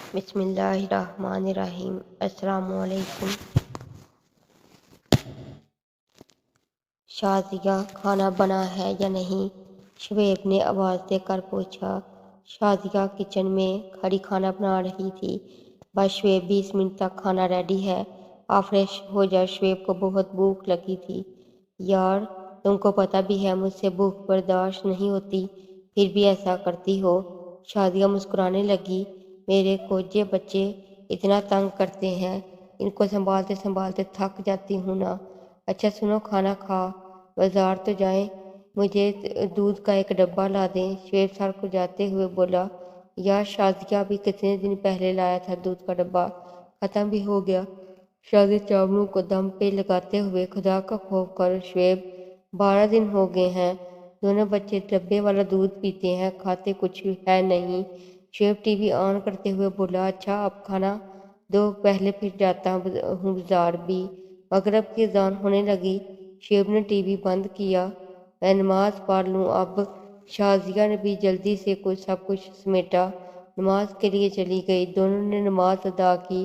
بسم اللہ الرحمن الرحیم۔ السلام علیکم۔ شازیہ کھانا بنا ہے یا نہیں؟ شعیب نے آواز دے کر پوچھا۔ شازیہ کچن میں کھڑی کھانا بنا رہی تھی۔ بس شعیب 20 منٹ تک کھانا ریڈی ہے، آپ فریش ہو جاؤ۔ شعیب کو بہت بھوک لگی تھی۔ یار تم کو پتہ بھی ہے مجھ سے بھوک برداشت نہیں ہوتی، پھر بھی ایسا کرتی ہو۔ شازیہ مسکرانے لگی۔ میرے کوجے بچے اتنا تنگ کرتے ہیں، ان کو سنبھالتے سنبھالتے تھک جاتی ہوں نا۔ اچھا سنو، کھانا کھا بازار تو جائیں، مجھے دودھ کا ایک ڈبہ لا دیں۔ شعیب سر کو جاتے ہوئے بولا۔ یار شازیہ بھی کتنے دن پہلے لایا تھا دودھ کا ڈبہ، ختم بھی ہو گیا۔ شازیہ چاولوں کو دم پہ لگاتے ہوئے خدا کا خوف کر۔ شعیب 12 دن ہو گئے ہیں، دونوں بچے ڈبے والا دودھ پیتے ہیں، کھاتے کچھ ہے نہیں۔ شعیب ٹی وی آن کرتے ہوئے بولا۔ اچھا اب کھانا دو، پہلے پھر جاتا ہوں بازار بھی۔ مغرب کی اذان ہونے لگی۔ شعیب نے ٹی وی بند کیا۔ میں نماز پڑھ لوں اب۔ شازیہ نے بھی جلدی سے سب کچھ سمیٹا، نماز کے لیے چلی گئی۔ دونوں نے نماز ادا کی،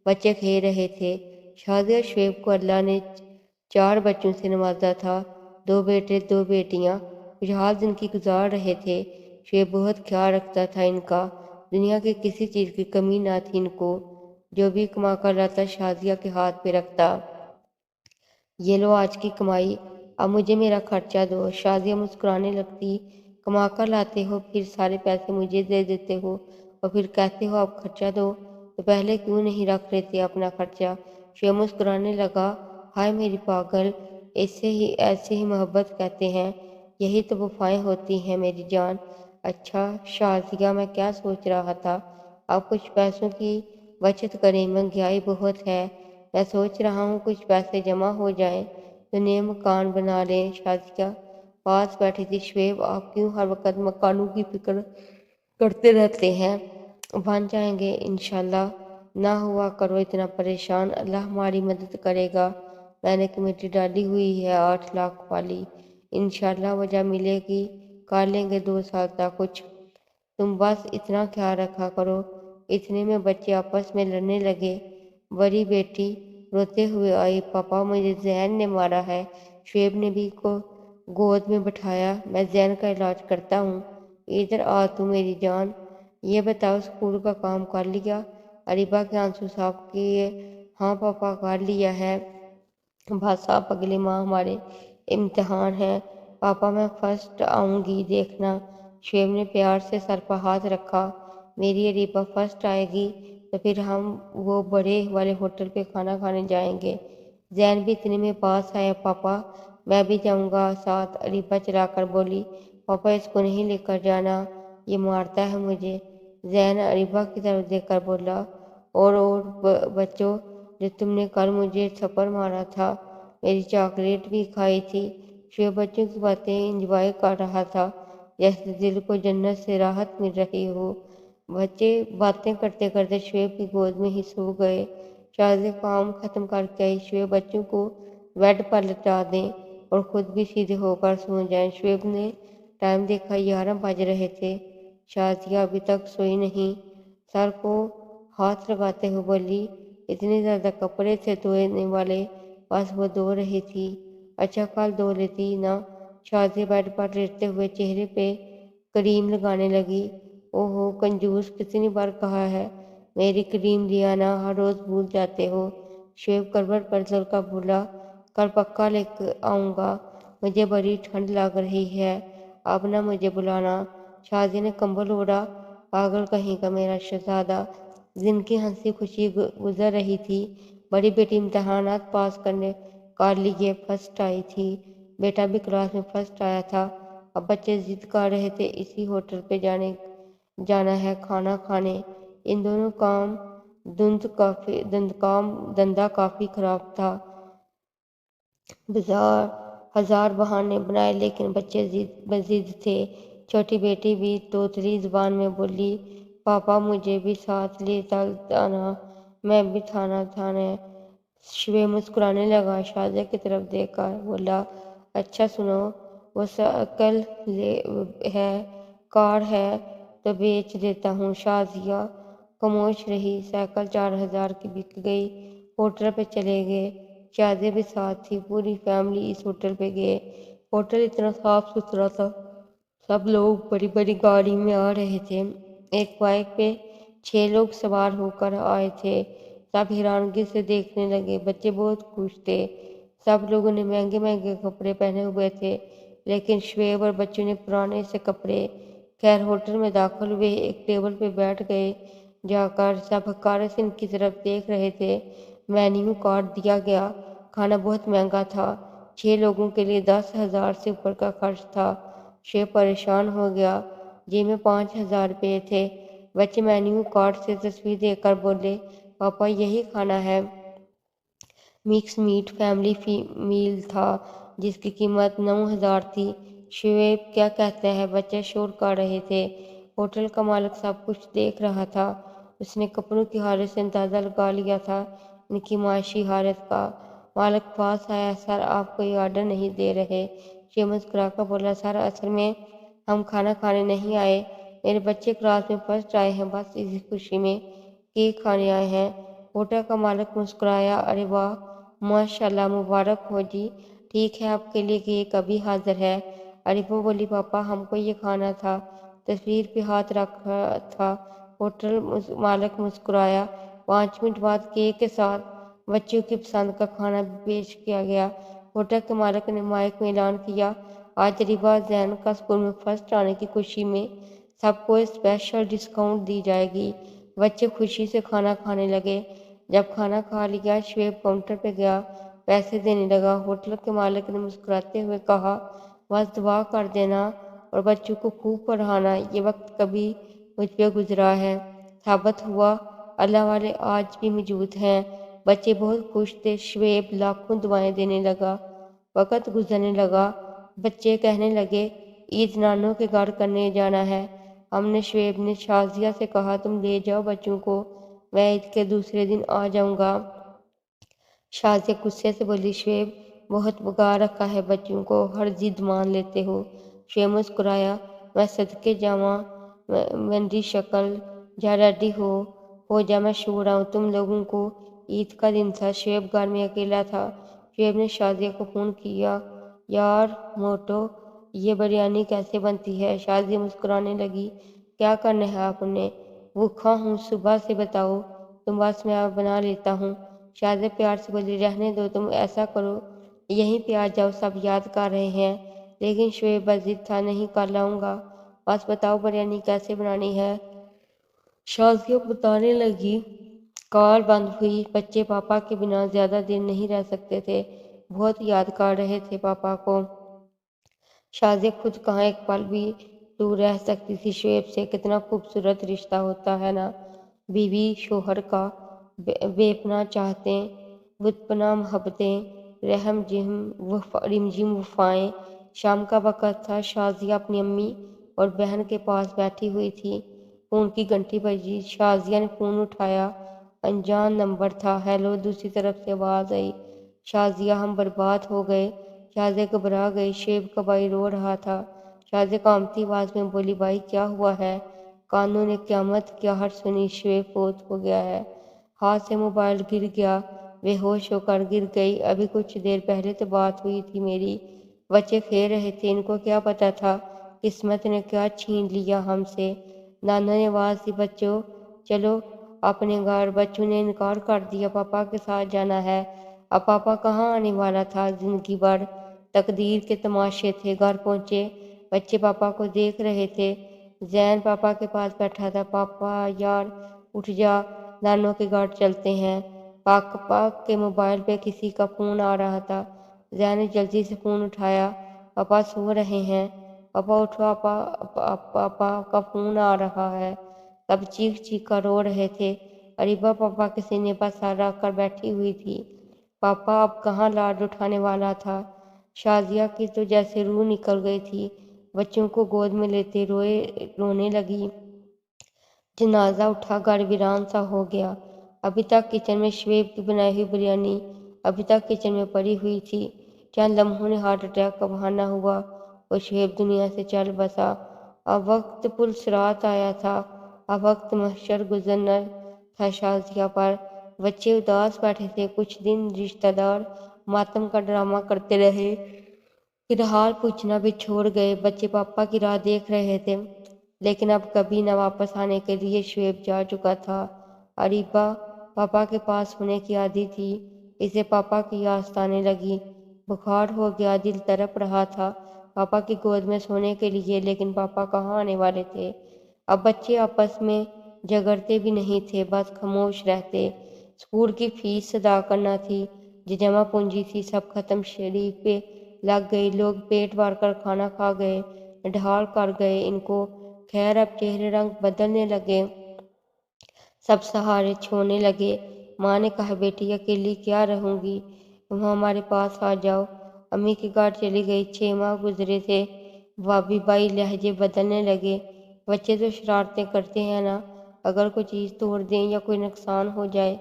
بچے کھیل رہے تھے۔ شازیہ اور شعیب کو اللہ نے 4 بچوں سے نوازا تھا، 2 بیٹے 2 بیٹیاں۔ خوشحال زندگی گزار رہے تھے۔ شعیب بہت خیال رکھتا تھا ان کا، دنیا کی کسی چیز کی کمی نہ تھی ان کو۔ جو بھی کما کر لاتا شازیہ کے ہاتھ پہ رکھتا۔ یہ لو آج کی کمائی، اب مجھے میرا خرچہ دو۔ شازیہ مسکرانے لگتی۔ کما کر لاتے ہو، پھر سارے پیسے مجھے دے دیتے ہو اور پھر کہتے ہو اب خرچہ دو، تو پہلے کیوں نہیں رکھ لیتے اپنا خرچہ؟ شعیب مسکرانے لگا۔ ہائے میری پاگل، ایسے ہی محبت کہتے ہیں، یہی تو وفائیں ہوتی ہیں میری جان۔ اچھا شازیہ، میں کیا سوچ رہا تھا، اب کچھ پیسوں کی بچت کریں، مہنگائی بہت ہے۔ میں سوچ رہا ہوں کچھ پیسے جمع ہو جائیں تو نئے مکان بنا لیں۔ شازیہ پاس بیٹھی تھی۔ شعیب آپ کیوں ہر وقت مکانوں کی فکر کرتے رہتے ہیں؟ بن جائیں گے انشاءاللہ، نہ ہوا کرو اتنا پریشان، اللہ ہماری مدد کرے گا۔ میں نے کمیٹی ڈالی ہوئی ہے 8 لاکھ والی، انشاءاللہ وجہ ملے گی، کر لیں گے 2 سال تک کچھ، تم بس اتنا خیال رکھا کرو۔ اتنے میں بچے آپس میں لڑنے لگے۔ بڑی بیٹی روتے ہوئے آئی۔ پاپا مجھے زین نے مارا ہے۔ شعیب نے بھی کو گود میں بٹھایا۔ میں زین کا علاج کرتا ہوں، ادھر آ تو میری جان۔ یہ بتاؤ اسکول کا کام کر لیا؟ اریبہ کے آنسو صاف کیے۔ ہاں پاپا کر لیا ہے، بس اب اگلے ماہ ہمارے امتحان ہیں۔ پاپا میں فرسٹ آؤں گی دیکھنا۔ شعیب نے پیار سے سر پر ہاتھ رکھا۔ میری اریبہ فرسٹ آئے گی تو پھر ہم وہ بڑے والے ہوٹل پہ کھانا کھانے جائیں گے۔ زین بھی اتنے میں پاس آیا۔ پاپا میں بھی جاؤں گا ساتھ، اریبہ چلا کر بولی۔ پاپا اس کو نہیں لے کر جانا، یہ مارتا ہے مجھے۔ زین اریبہ کی طرف دیکھ کر بولا۔ اور بچوں، جو تم نے کل مجھے تھپڑ مارا تھا، میری چاکلیٹ بھی کھائی تھی۔ شعیب بچوں کی باتیں انجوائے کر رہا تھا، جیسے دل کو جنت سے راحت مل رہی ہو۔ بچے باتیں کرتے کرتے شعیب کی گود میں ہی سو گئے۔ شازیہ کام ختم کر کے آئی۔ شعیب بچوں کو بیڈ پر لٹا دیں اور خود بھی سیدھے ہو کر سو جائیں۔ شعیب نے ٹائم دیکھا، 11 بج رہے تھے۔ شازیہ ابھی تک سوئی نہیں، سر کو ہاتھ لگاتے ہوئے بولی۔ اتنے زیادہ کپڑے تھے دھونے والے، بس وہ دھو رہی تھی۔ اچھا کل دھو لیتی نا۔ شازیہ بیڈ پر لیٹتے ہوئے چہرے پہ کریم لگانے لگی۔ اوہو کنجوس، کتنی بار کہا ہے میری کریم لیا نا، ہر روز بھول جاتے ہو۔ شعیب کروٹ پر چل کر بولا۔ کل پکا لے کے آؤں گا، مجھے بڑی ٹھنڈ لگ رہی ہے، اب نہ مجھے بلانا۔ شازیہ نے کمبل اوڑھا۔ پاگل کہیں کا میرا شہزادہ۔ زندگی ہنسی خوشی گزر رہی تھی۔ بڑی بیٹی امتحانات پاس کر لیے فرسٹ آئی تھی، بیٹا بھی کلاس میں فرسٹ آیا تھا۔ اب بچے ضد کر رہے تھے اسی ہوٹل پہ جانا ہے کھانا کھانے۔ ان دونوں کا دندہ کافی خراب تھا۔ ہزار بہانے بنائے لیکن بچے ضد تھے۔ چھوٹی بیٹی بھی توتلی زبان میں بولی۔ پاپا مجھے بھی ساتھ لے چلنا، میں بھی کھانا ہے۔ شعیب مسکرانے لگا۔ شازیہ کی طرف دیکھ کر بولا۔ اچھا سنو، وہ سائیکل ہے، کار ہے تو بیچ دیتا ہوں۔ شازیہ خاموش رہی۔ سائیکل 4,000 کی بک گئی۔ ہوٹل پہ چلے گئے۔ شازیہ بھی ساتھ تھی۔ پوری فیملی اس ہوٹل پہ گئے۔ ہوٹل اتنا صاف ستھرا تھا، سب لوگ بڑی بڑی گاڑی میں آ رہے تھے۔ ایک بائک پہ 6 لوگ سوار ہو کر آئے تھے۔ سب حیرانگی سے دیکھنے لگے۔ بچے بہت خوش تھے۔ سب لوگوں نے مہنگے مہنگے کپڑے پہنے ہوئے تھے، لیکن شعیب اور بچوں نے پرانے سے کپڑے۔ خیر ہوٹل میں داخل ہوئے، ایک ٹیبل پہ بیٹھ گئے۔ جا کر سب حقارت سے ان کی طرف دیکھ رہے تھے۔ مینیو کارڈ دیا گیا۔ کھانا بہت مہنگا تھا۔ 6 لوگوں کے لیے 10,000 سے اوپر کا خرچ تھا۔ شعیب پریشان ہو گیا۔ جیب میں 5,000 روپے تھے۔ بچے مینیو کارڈ سے تصویر دیکھ کر بولے، پاپا یہی کھانا ہے۔ مکس میٹ فیملی میل تھا جس کی قیمت 9,000 تھی۔ شعیب کیا کہتا ہے؟ بچے شور کر رہے تھے۔ ہوٹل کا مالک سب کچھ دیکھ رہا تھا۔ اس نے کپڑوں کی حالت سے اندازہ لگا لیا تھا ان کی معاشی حالت کا۔ مالک پاس آیا، سر آپ کوئی آرڈر نہیں دے رہے؟ شعیب مسکرا کر بولا، سر اصل میں ہم کھانا کھانے نہیں آئے، میرے بچے کلاس میں فرسٹ آئے ہیں، بس اسی خوشی میں کیک کھانے آئے ہیں۔ ہوٹل کا مالک مسکرایا، ارے واہ ماشاء اللہ، مبارک ہو جی، ٹھیک ہے آپ کے لیے کیک ابھی حاضر ہے۔ عریبہ بولی، پاپا ہم کو یہ کھانا تھا، تصویر پہ ہاتھ رکھا تھا۔ ہوٹل مالک مسکرایا۔ 5 منٹ بعد کیک کے ساتھ بچوں کی پسند کا کھانا بھی پیش کیا گیا۔ ہوٹل کے مالک نے مائک میں اعلان کیا، آج عریبہ زین کا اسکول میں فرسٹ آنے کی خوشی میں سب کو اسپیشل ڈسکاؤنٹ دی جائے گی۔ بچے خوشی سے کھانا کھانے لگے۔ جب کھانا کھا لیا، شعیب کاؤنٹر پہ گیا، پیسے دینے لگا۔ ہوٹل کے مالک نے مسکراتے ہوئے کہا، بس دعا کر دینا اور بچوں کو خوب پڑھانا، یہ وقت کبھی مجھ پہ گزرا ہے، ثابت ہوا اللہ والے آج بھی موجود ہیں۔ بچے بہت خوش تھے۔ شعیب لاکھوں دعائیں دینے لگا۔ وقت گزرنے لگا۔ بچے کہنے لگے، عید نانوں کے گھر کرنے جانا ہے ہم نے۔ شعیب نے شازیہ سے کہا، تم لے جاؤ بچوں کو، میں عید کے دوسرے دن آ جاؤں گا۔ شازیہ غصے سے بولی، شعیب بہت بگا رکھا ہے بچوں کو، ہر ضد مان لیتے ہو۔ شعیب مسکرایا، میں صدقے جاواں میری شکل، جا ریڈی ہو جا، میں سو رہا ہوں۔ تم لوگوں کو عید کا دن تھا۔ شعیب گھر میں اکیلا تھا۔ شعیب نے شازیہ کو فون کیا، یار موٹو یہ بریانی کیسے بنتی ہے؟ شازیہ مسکرانے لگی، کیا کرنا ہے آپ نے؟ بھوکا ہوں صبح سے، بتاؤ تم، بس میں اب بنا لیتا ہوں۔ شازیہ پیار سے بولی، رہنے دو، تم ایسا کرو یہیں پہ آ جاؤ، سب یاد کر رہے ہیں۔ لیکن شعیب بضد تھا، نہیں کر لاؤں گا، بس بتاؤ بریانی کیسے بنانی ہے۔ شازیہ بتانے لگی۔ کال بند ہوئی۔ بچے پاپا کے بنا زیادہ دیر نہیں رہ سکتے تھے، بہت یاد کر رہے تھے پاپا کو۔ شازیہ خود کہاں ایک پل بھی دور رہ سکتی تھی شعیب سے۔ کتنا خوبصورت رشتہ ہوتا ہے نا، بیوی شوہر کا، بے پناہ چاہتیں، بت پناہ محبتیں، رم جم وفائیں۔ شام کا وقت تھا۔ شازیہ اپنی امی اور بہن کے پاس بیٹھی ہوئی تھی۔ فون کی گھنٹی بجی۔ شازیہ نے فون اٹھایا، انجان نمبر تھا۔ ہیلو، دوسری طرف سے آواز آئی، شازیہ ہم برباد ہو گئے۔ شازیہ گھبرا گئی۔ شعیب کا بھائی رو رہا تھا۔ شازیہ کانپتی آواز میں بولی، بھائی کیا ہوا ہے؟ کانوں نے قیامت کی آہٹ سنی، شعیب فوت ہو گیا ہے۔ ہاتھ سے موبائل گر گیا، بے ہوش ہو کر گر گئی۔ ابھی کچھ دیر پہلے تو بات ہوئی تھی میری۔ بچے کھیل رہے تھے، ان کو کیا پتا تھا قسمت نے کیا چھین لیا ہم سے۔ نانا نے آواز دی، بچوں چلو اپنے گھر۔ بچوں نے انکار کر دیا، پاپا کے ساتھ جانا ہے۔ اب پاپا کہاں آنے والا تھا؟ زندگی بھر تقدیر کے تماشے تھے۔ گھر پہنچے، بچے پاپا کو دیکھ رہے تھے۔ زین پاپا کے پاس بیٹھا تھا، پاپا یار اٹھ جا، نانوں کے گھر چلتے ہیں۔ پاپا کے موبائل پہ کسی کا فون آ رہا تھا۔ زین نے جلدی سے فون اٹھایا، پاپا سو رہے ہیں، پاپا اٹھو، پاپا کا فون آ رہا ہے۔ سب چیخ چیخ کر رو رہے تھے۔ عریبہ پاپا کے سینے پر سر رکھ کر بیٹھی ہوئی تھی۔ پاپا اب کہاں لاڈ اٹھانے والا تھا؟ شازیہ کی تو جیسے روح نکل گئی تھی۔ بچوں کو گود میں لیتے رونے لگی۔ جنازہ اٹھا، گھر ویران سا ہو گیا۔ ابھی تک کچن میں شعیب کی بنائی ہوئی بریانی ابھی تک کچن میں پڑی ہوئی تھی۔ چند لمحوں میں ہارٹ اٹیک کا بہانہ ہوا اور شعیب دنیا سے چل بسا۔ اب وقت پرسرات آیا تھا۔ اب وقت محشر گزرنا تھا شازیہ پر۔ بچے اداس بیٹھے تھے۔ کچھ دن رشتہ دار ماتم کا ڈرامہ کرتے رہے، پھر حال پوچھنا بھی چھوڑ گئے۔ بچے پاپا کی راہ دیکھ رہے تھے، لیکن اب کبھی نہ واپس آنے کے لیے شعیب جا چکا تھا۔ اریبہ پاپا کے پاس ہونے کی عادی تھی، اسے پاپا کی یاد آنے لگی۔ بخار ہو گیا، دل تڑپ رہا تھا پاپا کی گود میں سونے کے لیے، لیکن پاپا کہاں آنے والے تھے۔ اب بچے آپس میں جھگڑتے بھی نہیں تھے، بس خاموش رہتے۔ اسکول کی فیس ادا کرنا تھی، جو جمع پونجی تھی سب ختم شریف پہ لگ گئی۔ لوگ پیٹ بھر کر کھانا کھا گئے، ڈھال کر گئے ان کو۔ خیر اب چہرے رنگ بدلنے لگے، سب سہارے چھوڑنے لگے۔ ماں نے کہا بیٹی اکیلی کیا رہوں گی، تم ہمارے پاس آ جاؤ۔ امی کے گھر چلی گئی۔ 6 ماہ گزرے تھے، بھابھی بائی لہجے بدلنے لگے۔ بچے تو شرارتیں کرتے ہیں نا، اگر کوئی چیز توڑ دیں یا کوئی نقصان ہو جائے۔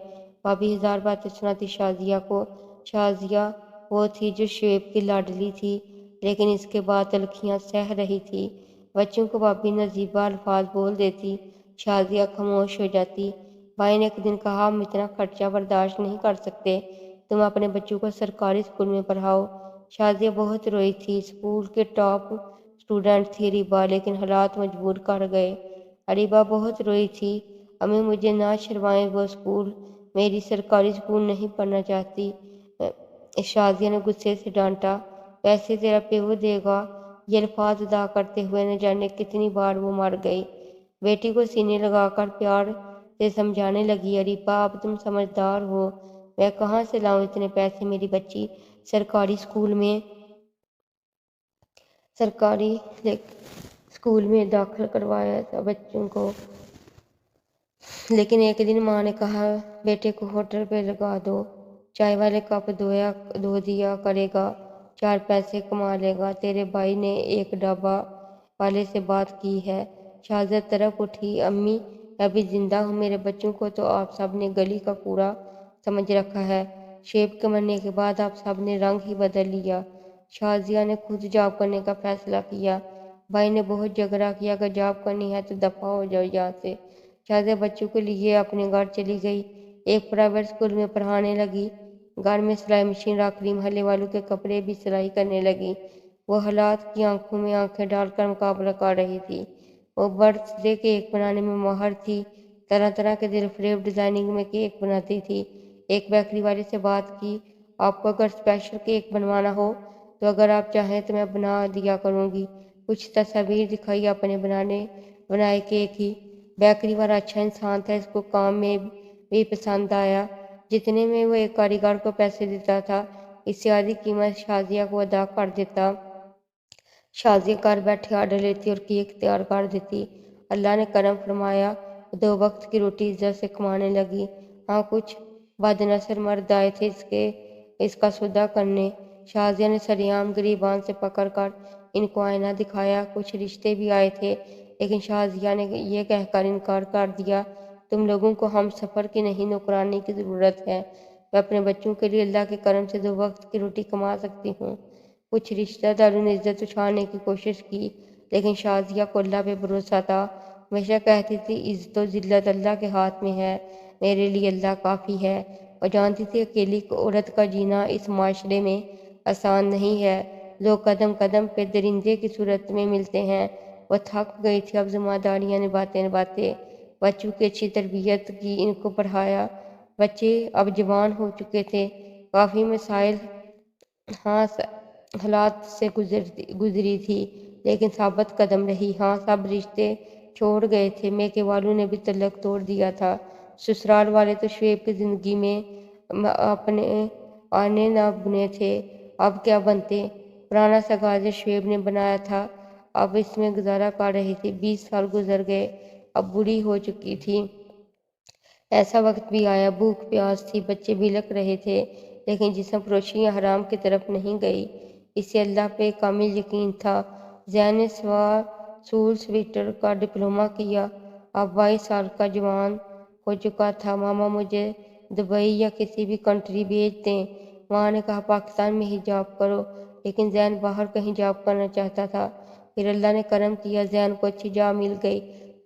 بھابھی ہزار باتیں سناتی شازیہ کو۔ شازیہ وہ تھی جو شعیب کی لاڈلی تھی، لیکن اس کے بعد تلخیاں سہ رہی تھی۔ بچوں کو بھابھی نازیبہ الفاظ بول دیتی، شازیہ خاموش ہو جاتی۔ بھائی نے ایک دن کہا ہم اتنا خرچہ برداشت نہیں کر سکتے، تم اپنے بچوں کو سرکاری اسکول میں پڑھاؤ۔ شازیہ بہت روئی تھی، اسکول کے ٹاپ اسٹوڈنٹ تھی اریبہ، لیکن حالات مجبور کر گئے۔ اریبہ بہت روئی تھی، امی مجھے نہ چھڑوائیں، وہ اسکول میری سرکاری اسکول نہیں پڑھنا چاہتی۔ شازیہ نے غصے سے ڈانٹا، پیسے تیرا پیو دے گا۔ یہ الفاظ ادا کرتے ہوئے نہ جانے کتنی بار وہ مر گئی۔ بیٹی کو سینے لگا کر پیار سے سمجھانے لگی، اریبہ اب تم سمجھدار ہو، میں کہاں سے لاؤں اتنے پیسے، میری بچی سرکاری اسکول میں داخل کروایا تھا بچوں کو۔ لیکن ایک دن ماں نے کہا بیٹے کو ہوٹل پہ لگا دو، چائے والے کپ دھو دیا کرے گا، 4 پیسے کما لے گا۔ تیرے بھائی نے ایک ڈھابہ والے سے بات کی ہے۔ شازیہ تڑپ اٹھی، امی میں بھی زندہ ہوں، میرے بچوں کو تو آپ سب نے گلی کا کوڑا سمجھ رکھا ہے۔ شعیب کے مرنے کے بعد آپ سب نے رنگ ہی بدل لیا۔ شازیہ نے خود جاب کرنے کا فیصلہ کیا۔ بھائی نے بہت جھگڑا کیا، اگر جاب کرنی ہے تو دفع ہو جاؤ یہاں سے۔ شازیہ بچوں کو لیے اپنے گھر چلی گئی، ایک پرائیویٹ اسکول میں پڑھانے لگی۔ گھر میں سلائی مشین رکھ لی، محلے والوں کے کپڑے بھی سلائی کرنے لگی۔ وہ حالات کی آنکھوں میں آنکھیں ڈال کر مقابلہ کر رہی تھی۔ وہ برتھ ڈے کیک بنانے میں ماہر تھی، طرح طرح کے دل فریب ڈیزائننگ میں کیک بناتی تھی۔ ایک بیکری والے سے بات کی، آپ کو اگر اسپیشل کیک بنوانا ہو تو اگر آپ چاہیں تو میں بنا دیا کروں گی۔ کچھ تصاویر دکھائی اپنے بنائے کیک کی۔ بیکری والا اچھا انسان تھا، اس کو کام میں بھی پسند آیا۔ جتنے میں وہ ایک کاریگر کو پیسے دیتا تھا، اس سے آدھی قیمت شازیہ کو ادا کر دیتا۔ شازیہ گھر بیٹھے آرڈر لیتی اور کیک تیار کر دیتی۔ اللہ نے کرم فرمایا، 2 وقت کی روٹی عزت سے کمانے لگی۔ ہاں کچھ بدنصر مرد آئے تھے اس کا سودا کرنے۔ شازیہ نے سریعان گریبان سے پکڑ کر ان کو آئینہ دکھایا۔ کچھ رشتے بھی آئے تھے، لیکن شازیہ نے یہ کہہ کر انکار کر دیا، تم لوگوں کو ہم سفر کی نہیں نوکرانی کی ضرورت ہے، میں اپنے بچوں کے لیے اللہ کے کرم سے 2 وقت کی روٹی کما سکتی ہوں۔ کچھ رشتہ داروں نے عزت اچھالنے کی کوشش کی، لیکن شازیہ کو اللہ پہ بھروسہ تھا۔ ہمیشہ کہتی تھی عزت و ذلت اللہ کے ہاتھ میں ہے، میرے لیے اللہ کافی ہے۔ وہ جانتی تھی اکیلی عورت کا جینا اس معاشرے میں آسان نہیں ہے، لوگ قدم قدم پہ درندے کی صورت میں ملتے ہیں۔ وہ تھک گئی تھی، اب ذمہ داریاں نبھاتے بچوں کی اچھی تربیت کی، ان کو پڑھایا۔ بچے اب جوان ہو چکے تھے، کافی مسائل حالات سے گزری تھی، لیکن ثابت قدم رہی۔ ہاں سب رشتے چھوڑ گئے تھے، میکے والوں نے بھی تعلق توڑ دیا تھا، سسرال والے تو شعیب کی زندگی میں اپنے آنے نہ بنے تھے، اب کیا بنتے۔ پرانا سا گھر جو شعیب نے بنایا تھا، اب اس میں گزارا کر رہی تھی۔ 20 سال گزر گئے، اب بوڑھی ہو چکی تھی۔ ایسا وقت بھی آیا، بھوک پیاس تھی، بچے بلک رہے تھے، لیکن جسم فروشی یا حرام کی طرف نہیں گئی، اسے اللہ پہ کامل یقین تھا۔ زین نے سول سویٹر کا ڈپلومہ کیا، اب 22 سال کا جوان ہو چکا تھا۔ ماما مجھے دبئی یا کسی بھی کنٹری بھیج دیں، ماں نے کہا پاکستان میں ہی جاب کرو، لیکن زین باہر کہیں جاب کرنا چاہتا تھا۔ پھر اللہ نے کرم کیا، زین کو اچھی جاب مل گئی،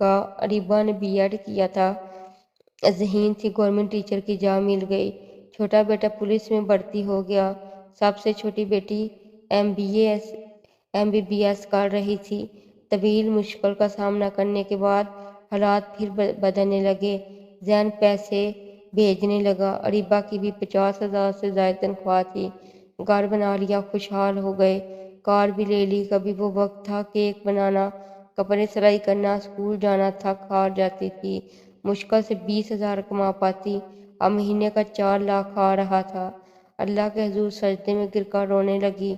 کا اریبہ نے B.Ed کیا تھا، ذہین تھی، گورنمنٹ ٹیچر کی جاب مل گئی، چھوٹا بیٹا پولیس میں بھرتی ہو گیا، سب سے چھوٹی بیٹی MBBS کر رہی تھی۔ طویل مشکل کا سامنا کرنے کے بعد حالات پھر بدلنے لگے، زین پیسے بھیجنے لگا، اریبہ کی بھی 50,000 سے زائد تنخواہ تھی، گھر بنا لیا، خوشحال ہو گئے، کار بھی لے لی۔ کبھی وہ وقت تھا کیک بنانا، کپڑے سلائی کرنا، اسکول جانا، تھک ہار جاتی تھی، مشکل سے 20,000 کما پاتی، اب مہینے کا 4 لاکھ آ رہا تھا۔ اللہ کے حضور سجدے میں گر کر رونے لگی،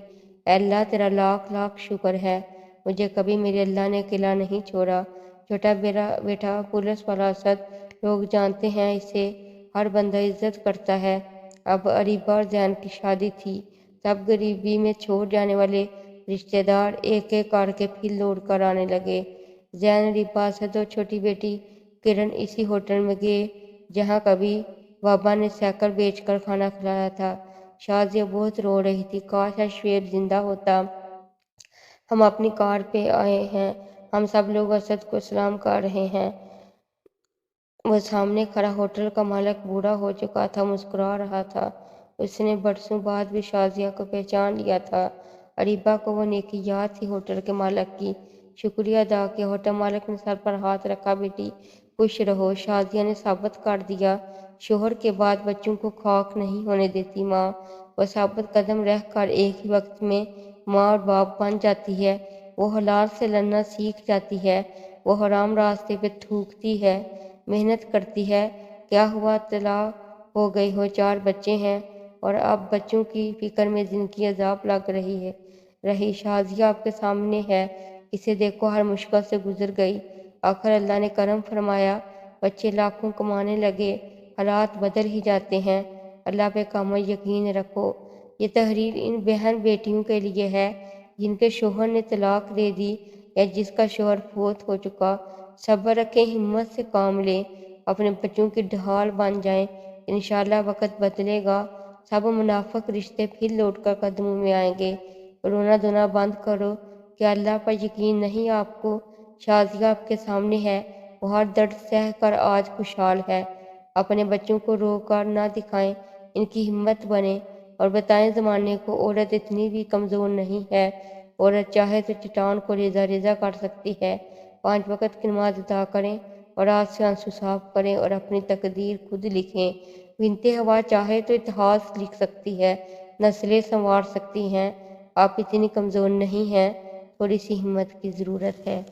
اے اللہ تیرا لاکھ لاکھ شکر ہے، مجھے کبھی میرے اللہ نے اکیلا نہیں چھوڑا۔ چھوٹا بیٹا پولیس والا اسد، لوگ جانتے ہیں اسے، ہر بندہ عزت کرتا ہے۔ اب اریبہ اور زین کی شادی تھی، تب غریبی میں چھوڑ جانے والے رشتہ دار ایک ایک کر کے پھر لوٹ کر آنے لگے۔ زین، اریبہ، اسد اور چھوٹی بیٹی کرن اسی ہوٹل میں گئے جہاں کبھی بابا نے سائیکل بیچ کر کھانا کھلایا تھا۔ شازیہ بہت رو رہی تھی، کاش شعیب زندہ ہوتا، ہم اپنی کار پہ آئے ہیں، ہم سب لوگ اسد کو سلام کر رہے ہیں۔ وہ سامنے کھڑا ہوٹل کا مالک بوڑھا ہو چکا تھا، مسکرا رہا تھا، اس نے برسوں بعد بھی شازیہ کو پہچان لیا تھا۔ اریبہ کو وہ نیکی یاد تھی ہوٹل کے مالک کی، شکریہ ادا کیا۔ ہوٹل مالک نے سر پر ہاتھ رکھا، بیٹی خوش رہو، شازیہ نے ثابت کر دیا، شوہر کے بعد بچوں کو خاک نہیں ہونے دیتی ماں، وہ ثابت قدم رہ کر ایک ہی وقت میں ماں اور باپ بن جاتی ہے، وہ حلال سے لڑنا سیکھ جاتی ہے، وہ حرام راستے پہ تھوکتی ہے، محنت کرتی ہے۔ کیا ہوا، طلاق ہو گئی ہو، 4 بچے ہیں اور اب بچوں کی فکر میں زندگی عذاب لگ رہی۔ شازیہ آپ کے سامنے ہے، اسے دیکھو، ہر مشکل سے گزر گئی، آخر اللہ نے کرم فرمایا، بچے لاکھوں کمانے لگے، حالات بدل ہی جاتے ہیں، اللہ پہ کامل یقین رکھو۔ یہ تحریر ان بہن بیٹیوں کے لیے ہے جن کے شوہر نے طلاق دے دی یا جس کا شوہر فوت ہو چکا۔ صبر رکھیں، ہمت سے کام لیں، اپنے بچوں کی ڈھال بن جائیں، انشاءاللہ وقت بدلے گا، سب منافق رشتے پھر لوٹ کر قدموں میں آئیں گے۔ رونا دھونا بند کرو، کیا اللہ پر یقین نہیں آپ کو؟ شازیہ آپ کے سامنے ہے، وہ ہر درد سہ کر آج خوشحال ہے۔ اپنے بچوں کو رو کر نہ دکھائیں، ان کی ہمت بنیں اور بتائیں زمانے کو، عورت اتنی بھی کمزور نہیں ہے، عورت چاہے تو چٹان کو ریزہ ریزہ کر سکتی ہے۔ 5 وقت کی نماز ادا کریں اور آنکھ سے آنسو صاف کریں اور اپنی تقدیر خود لکھیں۔ بنت ہوا چاہے تو اتہاس لکھ سکتی ہے، نسلیں سنوار سکتی ہیں، آپ اتنی کمزور نہیں ہیں، تھوڑی سی ہمت کی ضرورت ہے۔